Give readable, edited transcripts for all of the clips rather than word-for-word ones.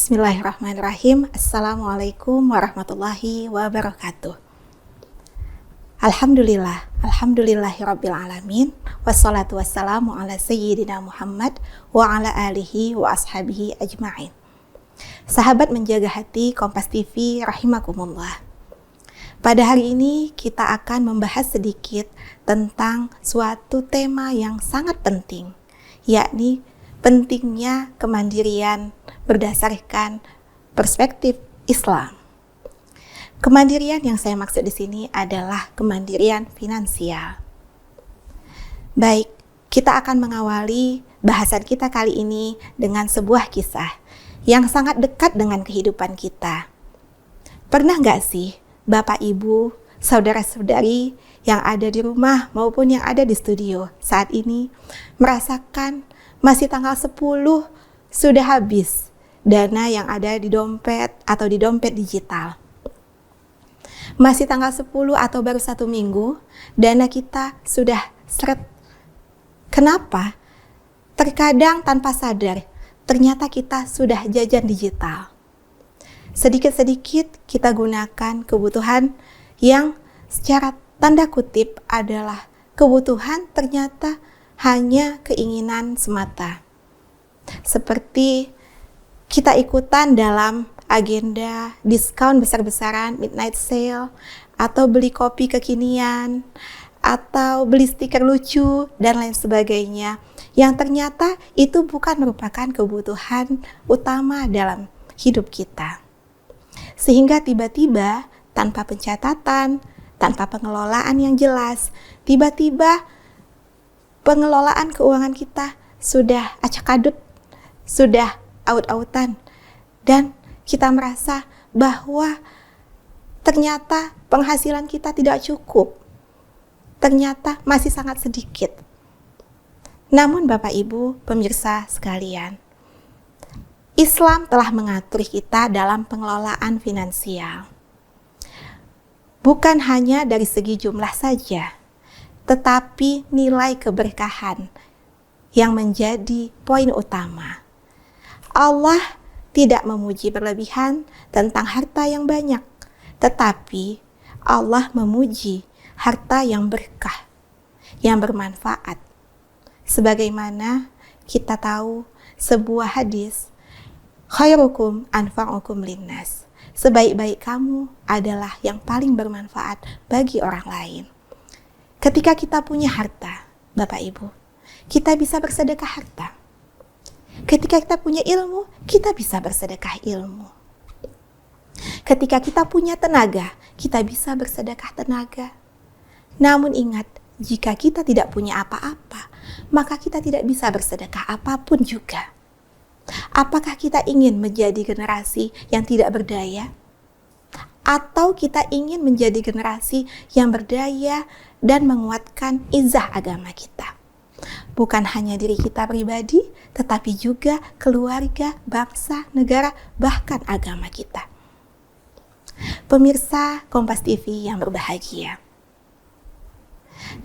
Bismillahirrahmanirrahim. Assalamualaikum warahmatullahi wabarakatuh. Alhamdulillahirabbil alamin. Wassalatu wassalamu ala sayyidina Muhammad wa ala alihi wa ashabihi ajma'in. Sahabat menjaga hati Kompas TV rahimakumullah. Pada hari ini kita akan membahas sedikit tentang suatu tema yang sangat penting, yakni pentingnya kemandirian berdasarkan perspektif Islam. Kemandirian yang saya maksud di sini adalah kemandirian finansial. Baik, kita akan mengawali bahasan kita kali ini dengan sebuah kisah yang sangat dekat dengan kehidupan kita. Pernah nggak sih Bapak, Ibu, saudara-saudari yang ada di rumah maupun yang ada di studio saat ini merasakan masih tanggal 10 sudah habis dana yang ada di dompet atau di dompet digital. Masih tanggal 10 atau baru 1 minggu, dana kita sudah seret. Kenapa? Terkadang tanpa sadar, ternyata kita sudah jajan digital. Sedikit-sedikit kita gunakan kebutuhan yang secara tanda kutip adalah kebutuhan, ternyata hanya keinginan semata. Seperti kita ikutan dalam agenda diskon besar-besaran, midnight sale, atau beli kopi kekinian, atau beli stiker lucu, dan lain sebagainya, yang ternyata itu bukan merupakan kebutuhan utama dalam hidup kita. Sehingga tiba-tiba, tanpa pencatatan, tanpa pengelolaan yang jelas, tiba-tiba pengelolaan keuangan kita sudah acak-adut, sudah aut-autan, dan kita merasa bahwa ternyata penghasilan kita tidak cukup, ternyata masih sangat sedikit. Namun Bapak Ibu pemirsa sekalian, Islam telah mengatur kita dalam pengelolaan finansial. Bukan hanya dari segi jumlah saja, tetapi nilai keberkahan yang menjadi poin utama. Allah tidak memuji berlebihan tentang harta yang banyak, tetapi Allah memuji harta yang berkah, yang bermanfaat. Sebagaimana kita tahu sebuah hadis, khairukum anfa'ukum linnas. Sebaik-baik kamu adalah yang paling bermanfaat bagi orang lain. Ketika kita punya harta, Bapak Ibu, kita bisa bersedekah harta. Ketika kita punya ilmu, kita bisa bersedekah ilmu. Ketika kita punya tenaga, kita bisa bersedekah tenaga. Namun ingat, jika kita tidak punya apa-apa, maka kita tidak bisa bersedekah apapun juga. Apakah kita ingin menjadi generasi yang tidak berdaya? Atau kita ingin menjadi generasi yang berdaya dan menguatkan izah agama kita? Bukan hanya diri kita pribadi, tetapi juga keluarga, bangsa, negara, bahkan agama kita. Pemirsa Kompas TV yang berbahagia,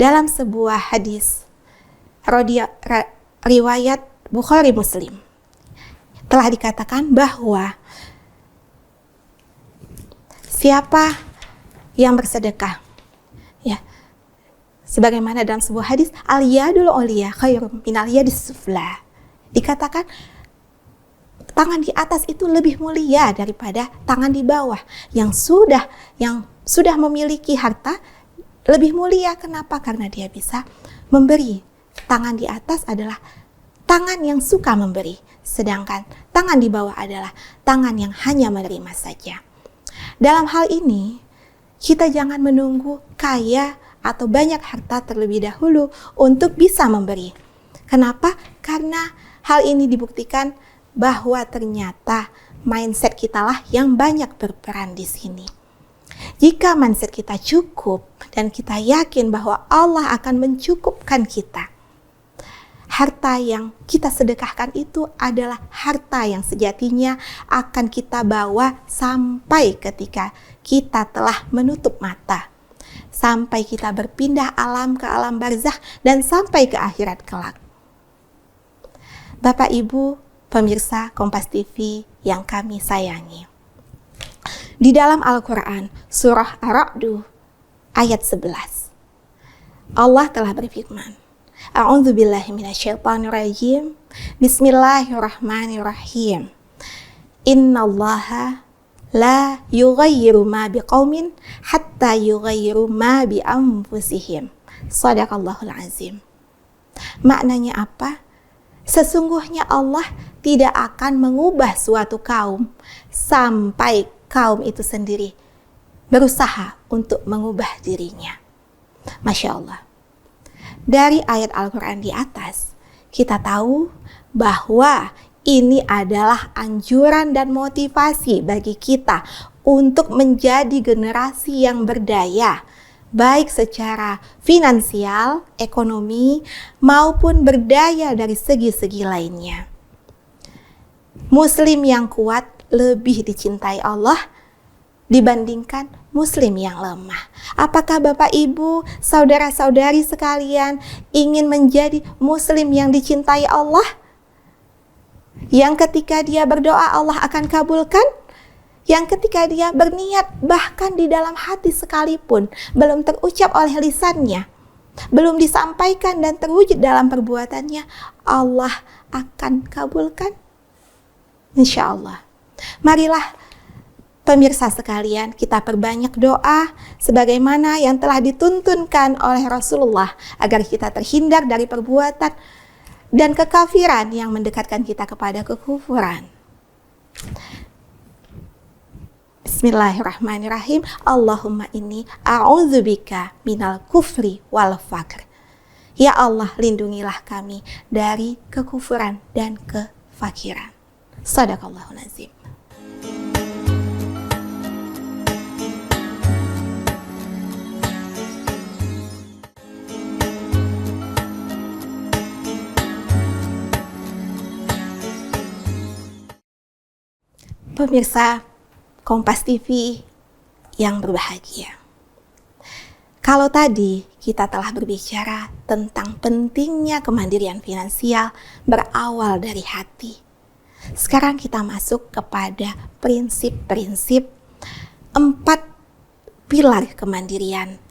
dalam sebuah hadis riwayat Bukhari Muslim telah dikatakan bahwa siapa yang bersedekah, ya, sebagaimana dalam sebuah hadis, al-yadul ulya khairum minal yadis sufla. Dikatakan tangan di atas itu lebih mulia daripada tangan di bawah. Yang sudah memiliki harta lebih mulia. Kenapa? Karena dia bisa memberi. Tangan di atas adalah tangan yang suka memberi, sedangkan tangan di bawah adalah tangan yang hanya menerima saja. Dalam hal ini, kita jangan menunggu kaya atau banyak harta terlebih dahulu untuk bisa memberi. Kenapa? Karena hal ini dibuktikan bahwa ternyata mindset kita lah yang banyak berperan di sini. Jika mindset kita cukup dan kita yakin bahwa Allah akan mencukupkan kita, harta yang kita sedekahkan itu adalah harta yang sejatinya akan kita bawa sampai ketika kita telah menutup mata, sampai kita berpindah alam ke alam barzakh dan sampai ke akhirat kelak. Bapak Ibu pemirsa Kompas TV yang kami sayangi. Di dalam Al-Quran, surah Ar-Ra'd ayat 11, Allah telah berfirman, A'udzubillahi minasyaitonirrajim. Bismillahirrahmanirrahim. Innallaha la yughayyiru ma biqaumin hatta yughayyiru ma bi anfusihim. Shadaqallahul azim. Maknanya apa? Sesungguhnya Allah tidak akan mengubah suatu kaum sampai kaum itu sendiri berusaha untuk mengubah dirinya. Masya Allah. Dari ayat Al-Quran di atas, kita tahu bahwa ini adalah anjuran dan motivasi bagi kita untuk menjadi generasi yang berdaya, baik secara finansial, ekonomi, maupun berdaya dari segi-segi lainnya. Muslim yang kuat lebih dicintai Allah dibandingkan Muslim yang lemah. Apakah Bapak Ibu, saudara-saudari sekalian ingin menjadi Muslim yang dicintai Allah? Yang ketika dia berdoa Allah akan kabulkan? Yang ketika dia berniat bahkan di dalam hati sekalipun belum terucap oleh lisannya, belum disampaikan dan terwujud dalam perbuatannya, Allah akan kabulkan? Insya Allah. Marilah pemirsa sekalian, kita perbanyak doa sebagaimana yang telah dituntunkan oleh Rasulullah agar kita terhindar dari perbuatan dan kekafiran yang mendekatkan kita kepada kekufuran. Bismillahirrahmanirrahim. Allahumma inni a'udzubika minal kufri wal faqr. Ya Allah, lindungilah kami dari kekufuran dan kefakiran. Shadaqallahul azim. Pemirsa Kompas TV yang berbahagia, kalau tadi kita telah berbicara tentang pentingnya kemandirian finansial berawal dari hati, sekarang kita masuk kepada prinsip-prinsip 4 pilar kemandirian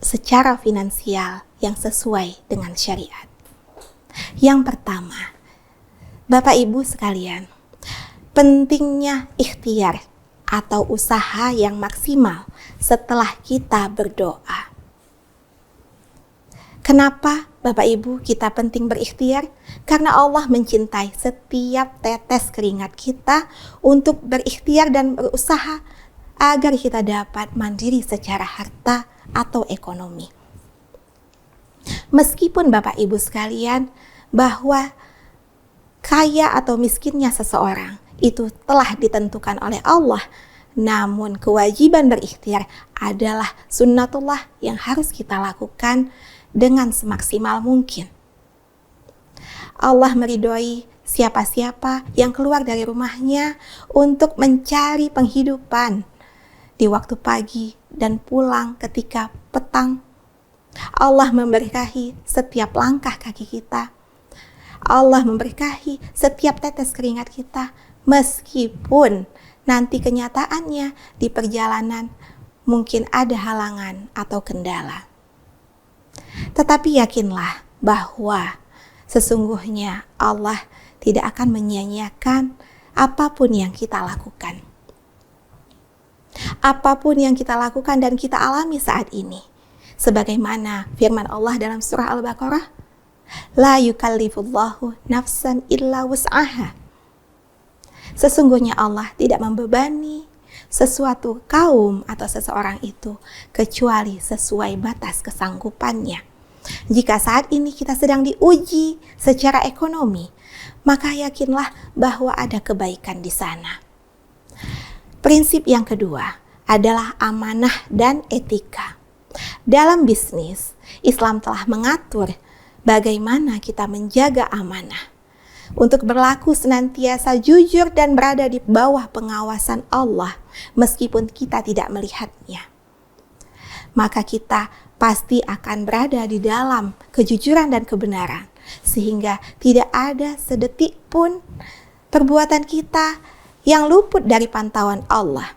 secara finansial yang sesuai dengan syariat. Yang pertama, Bapak Ibu sekalian, pentingnya ikhtiar atau usaha yang maksimal setelah kita berdoa. Kenapa Bapak Ibu kita penting berikhtiar? Karena Allah mencintai setiap tetes keringat kita untuk berikhtiar dan berusaha agar kita dapat mandiri secara harta atau ekonomi. Meskipun Bapak Ibu sekalian bahwa kaya atau miskinnya seseorang itu telah ditentukan oleh Allah, namun kewajiban berikhtiar adalah sunnatullah yang harus kita lakukan dengan semaksimal mungkin. Allah meridhoi siapa-siapa yang keluar dari rumahnya untuk mencari penghidupan di waktu pagi dan pulang ketika petang. Allah memberkahi setiap langkah kaki kita. Allah memberkahi setiap tetes keringat kita, meskipun nanti kenyataannya di perjalanan mungkin ada halangan atau kendala. Tetapi yakinlah bahwa sesungguhnya Allah tidak akan menyia-nyiakan apapun yang kita lakukan. Apapun yang kita lakukan dan kita alami saat ini. Sebagaimana firman Allah dalam surah Al-Baqarah, La yukallifullahu nafsan illa wus'aha. Sesungguhnya Allah tidak membebani sesuatu kaum atau seseorang itu kecuali sesuai batas kesanggupannya. Jika saat ini kita sedang diuji secara ekonomi, maka yakinlah bahwa ada kebaikan di sana. Prinsip yang kedua adalah amanah dan etika. Dalam bisnis, Islam telah mengatur bagaimana kita menjaga amanah untuk berlaku senantiasa jujur dan berada di bawah pengawasan Allah meskipun kita tidak melihatnya. Maka kita pasti akan berada di dalam kejujuran dan kebenaran, sehingga tidak ada sedetik pun perbuatan kita yang luput dari pantauan Allah.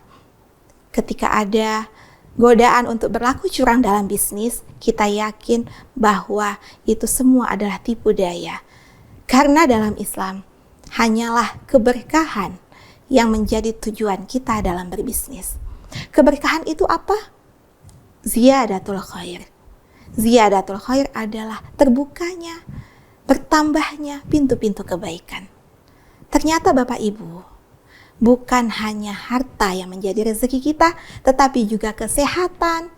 Ketika ada godaan untuk berlaku curang dalam bisnis, kita yakin bahwa itu semua adalah tipu daya. Karena dalam Islam, hanyalah keberkahan yang menjadi tujuan kita dalam berbisnis. Keberkahan itu apa? Ziyadatul khair. Ziyadatul khair adalah terbukanya, bertambahnya pintu-pintu kebaikan. Ternyata Bapak Ibu, bukan hanya harta yang menjadi rezeki kita, tetapi juga kesehatan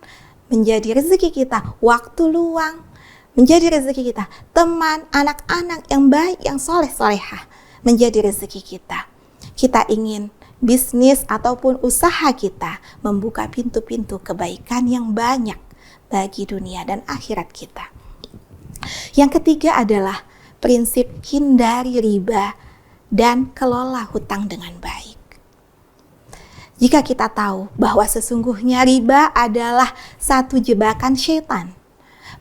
menjadi rezeki kita, waktu luang menjadi rezeki kita, teman, anak-anak yang baik, yang soleh-solehah menjadi rezeki kita. Kita ingin bisnis ataupun usaha kita membuka pintu-pintu kebaikan yang banyak bagi dunia dan akhirat kita. Yang ketiga adalah prinsip hindari riba dan kelola hutang dengan baik. Jika kita tahu bahwa sesungguhnya riba adalah satu jebakan syaitan,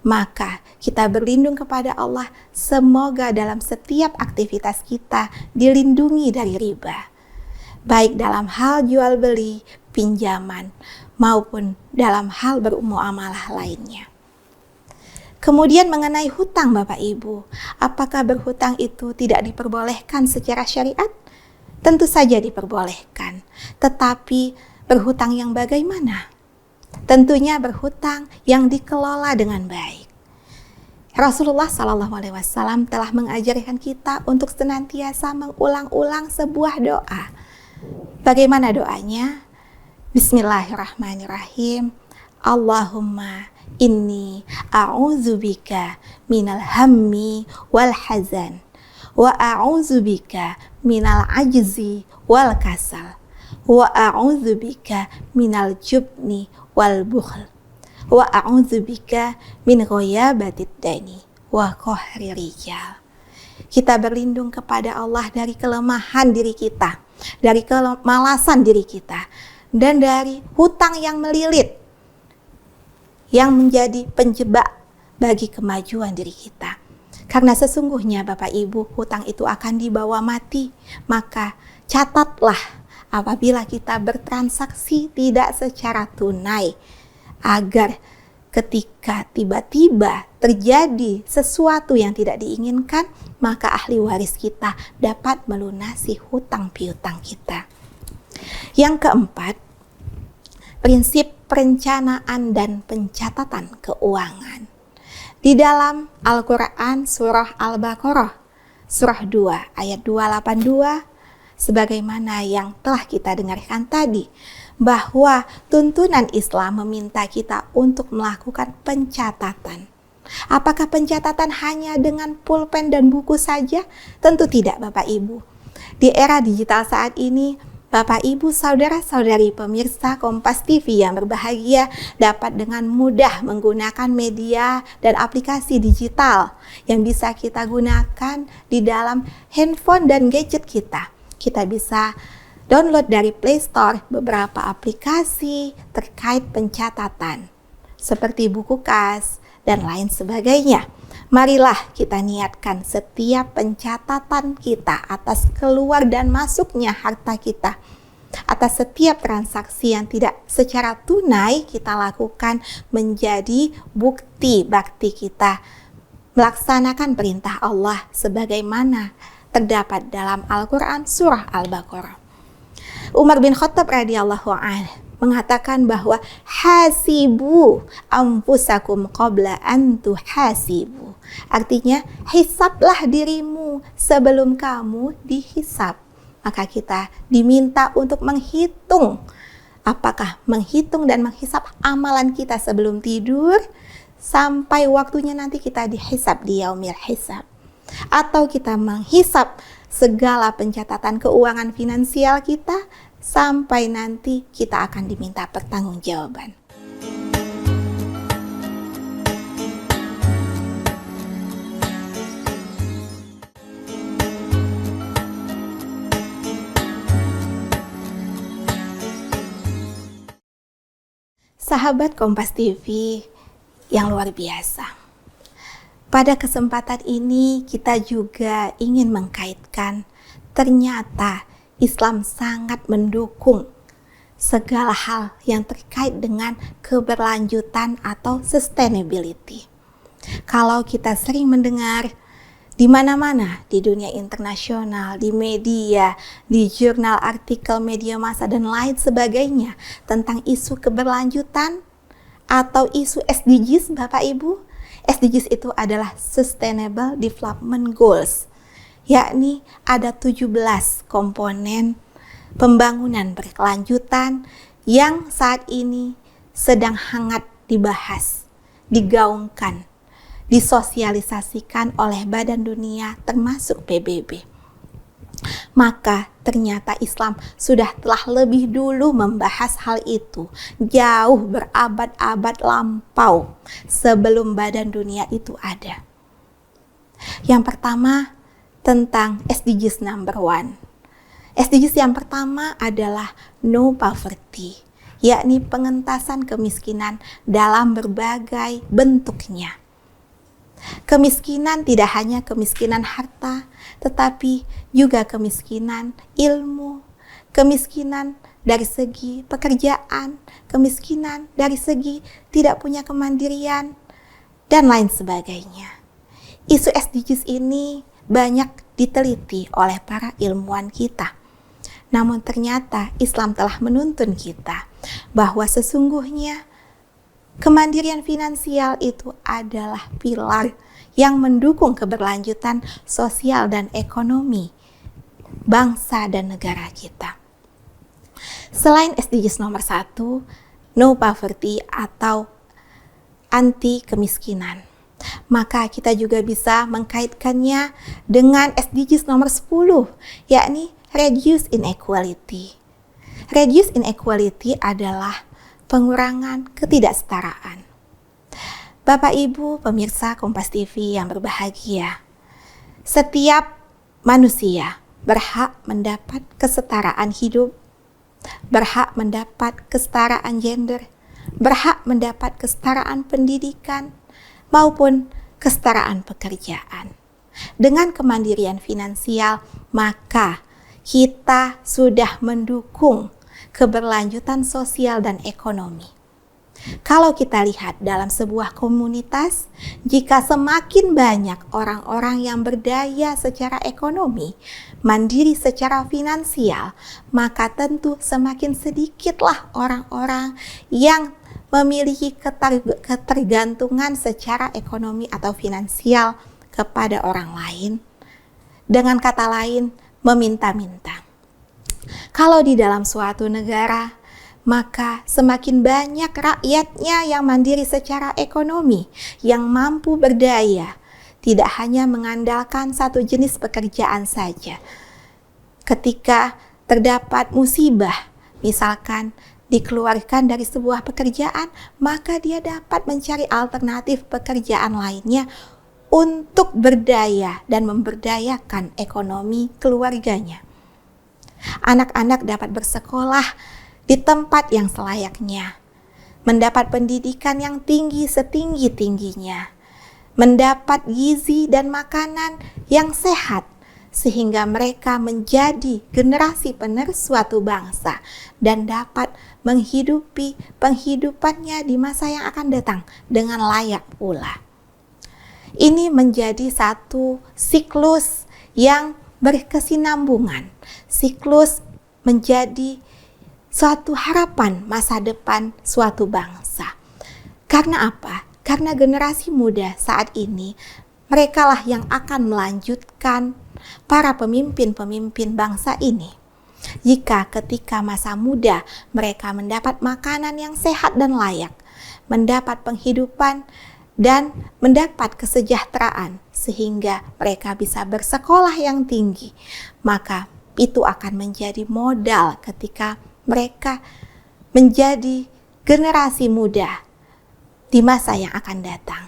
maka kita berlindung kepada Allah, semoga dalam setiap aktivitas kita dilindungi dari riba, baik dalam hal jual beli, pinjaman, maupun dalam hal bermuamalah lainnya. Kemudian mengenai hutang Bapak Ibu, apakah berhutang itu tidak diperbolehkan secara syariat? Tentu saja diperbolehkan, tetapi berhutang yang bagaimana? Tentunya berhutang yang dikelola dengan baik. Rasulullah SAW telah mengajarkan kita untuk senantiasa mengulang-ulang sebuah doa. Bagaimana doanya? Bismillahirrahmanirrahim. Allahumma inni a'udzubika minal hammi wal hazan wa a'udzubika minal ajzi wal kasal wa a'udzubika minal jubni wal bukhl wa a'udzubika min ghayabatid dani wa qahri rijal. Kita berlindung kepada Allah dari kelemahan diri kita, dari kemalasan diri kita, dan dari hutang yang melilit yang menjadi penjebak bagi kemajuan diri kita. Karena sesungguhnya Bapak Ibu, hutang itu akan dibawa mati. Maka catatlah apabila kita bertransaksi tidak secara tunai, agar ketika tiba-tiba terjadi sesuatu yang tidak diinginkan, maka ahli waris kita dapat melunasi hutang piutang kita. Yang keempat, prinsip perencanaan dan pencatatan keuangan. Di dalam Al-Quran surah Al-Baqarah, surah 2 ayat 282, sebagaimana yang telah kita dengarkan tadi, bahwa tuntunan Islam meminta kita untuk melakukan pencatatan. Apakah pencatatan hanya dengan pulpen dan buku saja? Tentu tidak Bapak Ibu. Di era digital saat ini, Bapak Ibu, saudara-saudari pemirsa Kompas TV yang berbahagia dapat dengan mudah menggunakan media dan aplikasi digital yang bisa kita gunakan di dalam handphone dan gadget kita. Kita bisa download dari Play Store beberapa aplikasi terkait pencatatan seperti buku kas dan lain sebagainya. Marilah kita niatkan setiap pencatatan kita atas keluar dan masuknya harta kita, atas setiap transaksi yang tidak secara tunai kita lakukan, menjadi bukti bakti kita melaksanakan perintah Allah sebagaimana terdapat dalam Al-Quran surah Al-Baqarah. Umar bin Khattab radhiyallahu anhu mengatakan bahwa hasibu anfusakum qabla an tuhasibu. Artinya, hisablah dirimu sebelum kamu dihisab. Maka kita diminta untuk menghitung, apakah menghitung dan menghisab amalan kita sebelum tidur sampai waktunya nanti kita dihisab di yaumil hisab, atau kita menghisab segala pencatatan keuangan finansial kita sampai nanti kita akan diminta pertanggungjawaban. Sahabat Kompas TV yang luar biasa. Pada kesempatan ini kita juga ingin mengkaitkan, ternyata Islam sangat mendukung segala hal yang terkait dengan keberlanjutan atau sustainability. Kalau kita sering mendengar di mana-mana di dunia internasional, di media, di jurnal, artikel, media massa, dan lain sebagainya tentang isu keberlanjutan atau isu SDGs, Bapak Ibu. SDGs itu adalah Sustainable Development Goals, yakni ada 17 komponen pembangunan berkelanjutan yang saat ini sedang hangat dibahas, digaungkan, disosialisasikan oleh Badan Dunia termasuk PBB. Maka ternyata Islam telah lebih dulu membahas hal itu, jauh berabad-abad lampau sebelum Badan Dunia itu ada. Yang pertama tentang SDGs number 1. SDGs yang pertama adalah no poverty, yakni pengentasan kemiskinan dalam berbagai bentuknya. Kemiskinan tidak hanya kemiskinan harta, tetapi juga kemiskinan ilmu, kemiskinan dari segi pekerjaan, kemiskinan dari segi tidak punya kemandirian, dan lain sebagainya. Isu SDGs ini banyak diteliti oleh para ilmuwan kita. Namun ternyata Islam telah menuntun kita bahwa sesungguhnya kemandirian finansial itu adalah pilar yang mendukung keberlanjutan sosial dan ekonomi bangsa dan negara kita. Selain SDGs nomor 1, no poverty atau anti kemiskinan, maka kita juga bisa mengkaitkannya dengan SDGs nomor 10, yakni reduce inequality. Reduce inequality adalah pengurangan ketidaksetaraan. Bapak Ibu pemirsa Kompas TV yang berbahagia, setiap manusia berhak mendapat kesetaraan hidup, berhak mendapat kesetaraan gender, berhak mendapat kesetaraan pendidikan, maupun kesetaraan pekerjaan. Dengan kemandirian finansial, maka kita sudah mendukung keberlanjutan sosial dan ekonomi. Kalau kita lihat dalam sebuah komunitas, jika semakin banyak orang-orang yang berdaya secara ekonomi, mandiri secara finansial, maka tentu semakin sedikitlah orang-orang yang memiliki ketergantungan secara ekonomi atau finansial kepada orang lain. Dengan kata lain, meminta-minta. Kalau di dalam suatu negara, maka semakin banyak rakyatnya yang mandiri secara ekonomi, yang mampu berdaya, tidak hanya mengandalkan satu jenis pekerjaan saja. Ketika terdapat musibah, misalkan dikeluarkan dari sebuah pekerjaan, maka dia dapat mencari alternatif pekerjaan lainnya untuk berdaya dan memberdayakan ekonomi keluarganya. Anak-anak dapat bersekolah di tempat yang selayaknya, mendapat pendidikan yang tinggi setinggi-tingginya, mendapat gizi dan makanan yang sehat, sehingga mereka menjadi generasi penerus suatu bangsa dan dapat menghidupi penghidupannya di masa yang akan datang dengan layak pula. Ini menjadi satu siklus yang berkesinambungan. Siklus menjadi suatu harapan masa depan suatu bangsa. Karena apa? Karena generasi muda saat ini, merekalah yang akan melanjutkan para pemimpin-pemimpin bangsa ini. Jika ketika masa muda mereka mendapat makanan yang sehat dan layak, mendapat penghidupan dan mendapat kesejahteraan sehingga mereka bisa bersekolah yang tinggi, maka itu akan menjadi modal ketika mereka menjadi generasi muda di masa yang akan datang.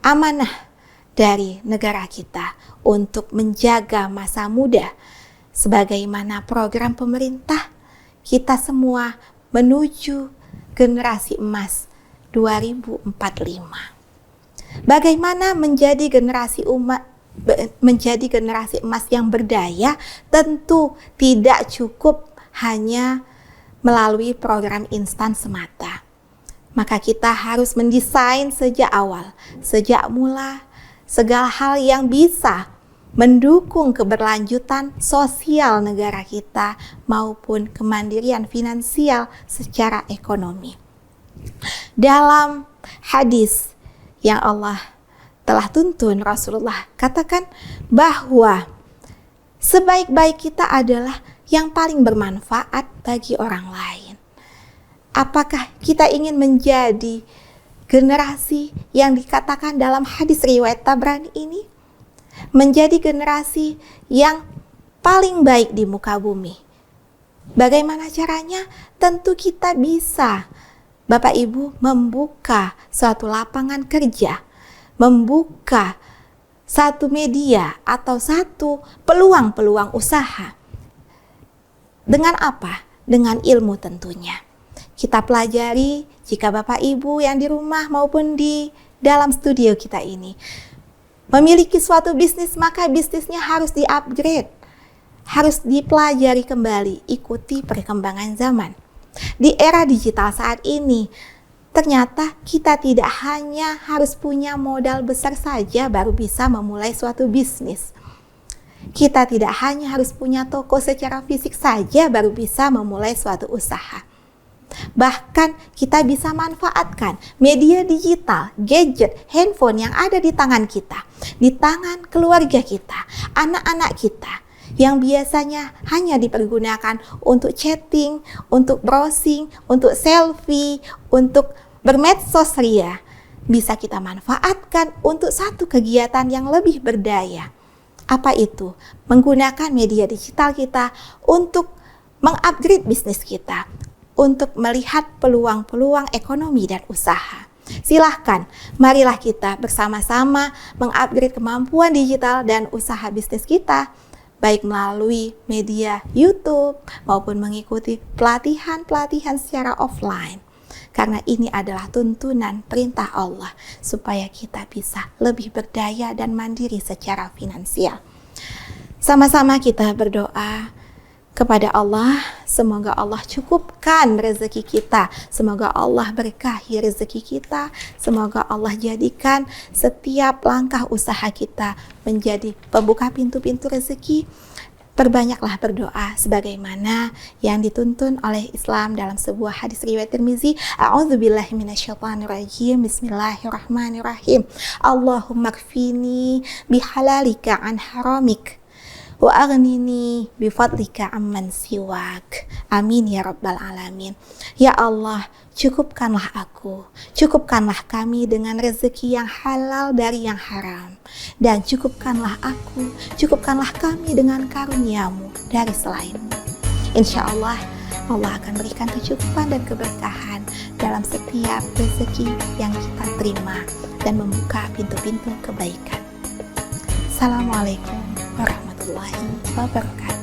Amanah dari negara kita untuk menjaga masa muda sebagaimana program pemerintah kita semua menuju generasi emas 2045. Bagaimana menjadi generasi menjadi generasi emas yang berdaya, tentu tidak cukup hanya melalui program instan semata. Maka kita harus mendesain sejak awal, sejak mula, segala hal yang bisa mendukung keberlanjutan sosial negara kita maupun kemandirian finansial secara ekonomi. Dalam hadis yang Allah telah tuntun, Rasulullah katakan bahwa sebaik-baik kita adalah yang paling bermanfaat bagi orang lain. Apakah kita ingin menjadi generasi yang dikatakan dalam hadis riwayat Tabrani ini? Menjadi generasi yang paling baik di muka bumi. Bagaimana caranya? Tentu kita bisa, Bapak Ibu, membuka suatu lapangan kerja, membuka satu media atau satu peluang-peluang usaha. Dengan apa? Dengan ilmu tentunya. Kita pelajari jika Bapak Ibu yang di rumah maupun di dalam studio kita ini memiliki suatu bisnis, maka bisnisnya harus di-upgrade, harus dipelajari kembali, ikuti perkembangan zaman. Di era digital saat ini, ternyata kita tidak hanya harus punya modal besar saja baru bisa memulai suatu bisnis. Kita tidak hanya harus punya toko secara fisik saja baru bisa memulai suatu usaha. Bahkan kita bisa manfaatkan media digital, gadget, handphone yang ada di tangan kita, di tangan keluarga kita, anak-anak kita, yang biasanya hanya dipergunakan untuk chatting, untuk browsing, untuk selfie, untuk bermedsos ria, bisa kita manfaatkan untuk satu kegiatan yang lebih berdaya. Apa itu? Menggunakan media digital kita untuk mengupgrade bisnis kita, untuk melihat peluang-peluang ekonomi dan usaha. Silahkan, marilah kita bersama-sama mengupgrade kemampuan digital dan usaha bisnis kita, baik melalui media YouTube maupun mengikuti pelatihan-pelatihan secara offline. Karena ini adalah tuntunan perintah Allah supaya kita bisa lebih berdaya dan mandiri secara finansial. Sama-sama kita berdoa kepada Allah, semoga Allah cukupkan rezeki kita, semoga Allah berkahi rezeki kita, semoga Allah jadikan setiap langkah usaha kita menjadi pembuka pintu-pintu rezeki. Perbanyaklah berdoa sebagaimana yang dituntun oleh Islam dalam sebuah hadis riwayat Tirmizi. A'udzubillahi minasyaitonirrajim. Bismillahirrahmanirrahim. Allahumma kfini bihalalika an haramik wa aghnini bifadlika amman siwak. Amin ya rabbal alamin. Ya Allah, cukupkanlah aku, cukupkanlah kami dengan rezeki yang halal dari yang haram, dan cukupkanlah aku, cukupkanlah kami dengan karuniamu dari selainmu. Insya Allah, Allah akan berikan kecukupan dan keberkahan dalam setiap rezeki yang kita terima dan membuka pintu-pintu kebaikan. Assalamualaikum warahmatullahi wabarakatuh.